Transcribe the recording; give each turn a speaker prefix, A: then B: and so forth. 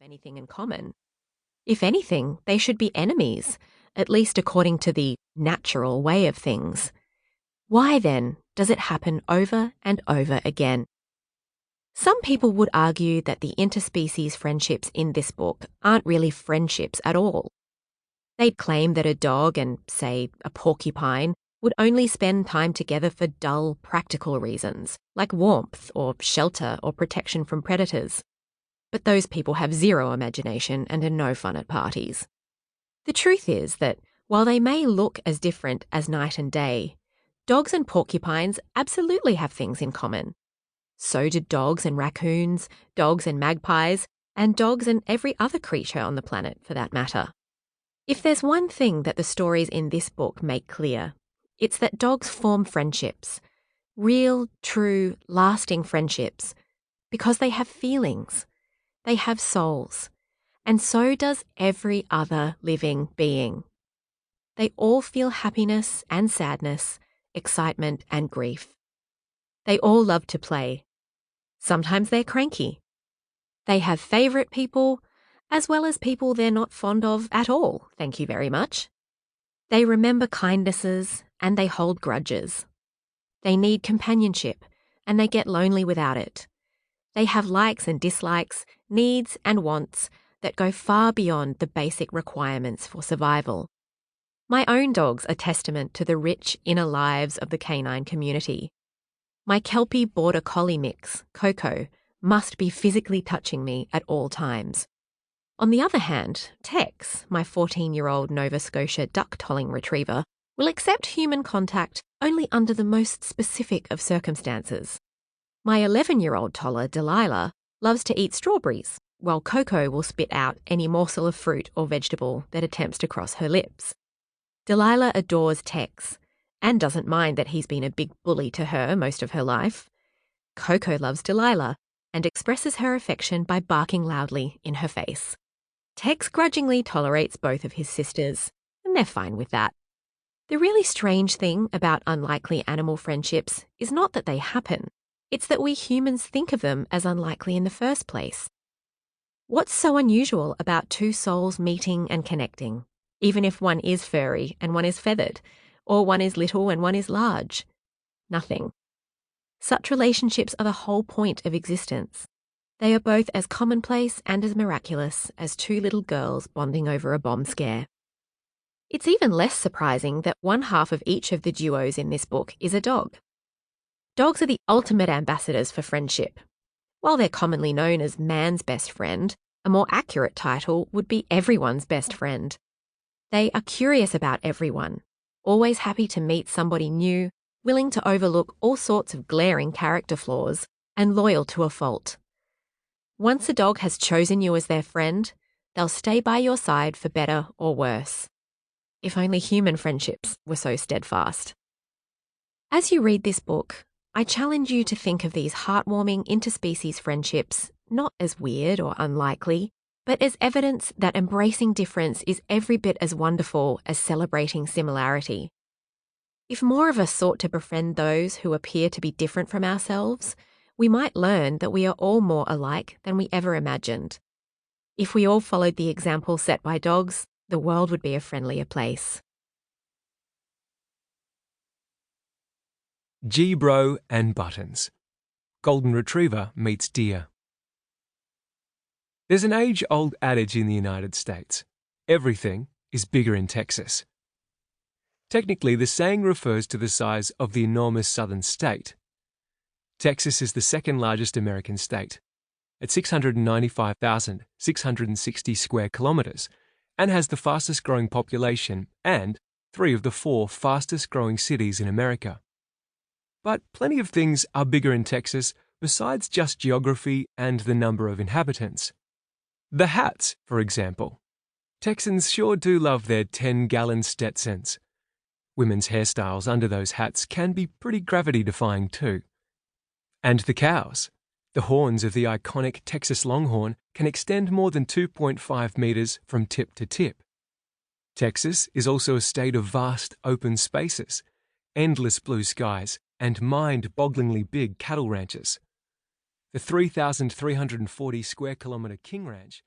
A: anything in common. If anything, they should be enemies, at least according to the natural way of things. Why, then, does it happen over and over again? Some people would argue that the interspecies friendships in this book aren't really friendships at all. They'd claim that a dog and, say, a porcupine would only spend time together for dull, practical reasons, like warmth or shelter or protection from predators. But those people have zero imagination and are no fun at parties. The truth is that while they may look as different as night and day, dogs and porcupines absolutely have things in common. So do dogs and raccoons, dogs and magpies, and dogs and every other creature on the planet, for that matter. If there's one thing that the stories in this book make clear, it's that dogs form friendships, real, true, lasting friendships, because they have feelings, they have souls, and so does every other living being. They all feel happiness and sadness, excitement and grief. They all love to play. Sometimes they're cranky. They have favourite people, as well as people they're not fond of at all, thank you very much. They remember kindnesses and they hold grudges. They need companionship and they get lonely without it. They have likes and dislikes, needs and wants that go far beyond the basic requirements for survival. My own dogs are testament to the rich inner lives of the canine community. My Kelpie Border Collie mix, Coco, must be physically touching me at all times. On the other hand, Tex, my 14-year-old Nova Scotia duck-tolling retriever, will accept human contact only under the most specific of circumstances. My 11-year-old toller, Delilah, loves to eat strawberries, while Coco will spit out any morsel of fruit or vegetable that attempts to cross her lips. Delilah adores Tex and doesn't mind that he's been a big bully to her most of her life. Coco loves Delilah and expresses her affection by barking loudly in her face. Tex grudgingly tolerates both of his sisters, and they're fine with that. The really strange thing about unlikely animal friendships is not that they happen, it's that we humans think of them as unlikely in the first place. What's so unusual about two souls meeting and connecting, even if one is furry and one is feathered, or one is little and one is large? Nothing. Such relationships are the whole point of existence. They are both as commonplace and as miraculous as two little girls bonding over a bomb scare. It's even less surprising that one half of each of the duos in this book is a dog. Dogs are the ultimate ambassadors for friendship. While they're commonly known as man's best friend, a more accurate title would be everyone's best friend. They are curious about everyone, always happy to meet somebody new, willing to overlook all sorts of glaring character flaws, and loyal to a fault. Once a dog has chosen you as their friend, they'll stay by your side for better or worse. If only human friendships were so steadfast. As you read this book, I challenge you to think of these heartwarming interspecies friendships not as weird or unlikely, but as evidence that embracing difference is every bit as wonderful as celebrating similarity. If more of us sought to befriend those who appear to be different from ourselves, we might learn that we are all more alike than we ever imagined. If we all followed the example set by dogs, the world would be a friendlier place.
B: G-Bro and Buttons. Golden Retriever meets Deer. There's an age-old adage in the United States. Everything is bigger in Texas. Technically, the saying refers to the size of the enormous southern state. Texas is the second largest American state, at 695,660 square kilometers, and has the fastest growing population and 3 of the 4 fastest growing cities in America. But plenty of things are bigger in Texas besides just geography and the number of inhabitants. The hats, for example. Texans sure do love their 10-gallon Stetsons. Women's hairstyles under those hats can be pretty gravity-defying too. And the cows. The horns of the iconic Texas Longhorn can extend more than 2.5 meters from tip to tip. Texas is also a state of vast open spaces, endless blue skies, and mind-bogglingly big cattle ranches. The 3,340 square kilometre King Ranch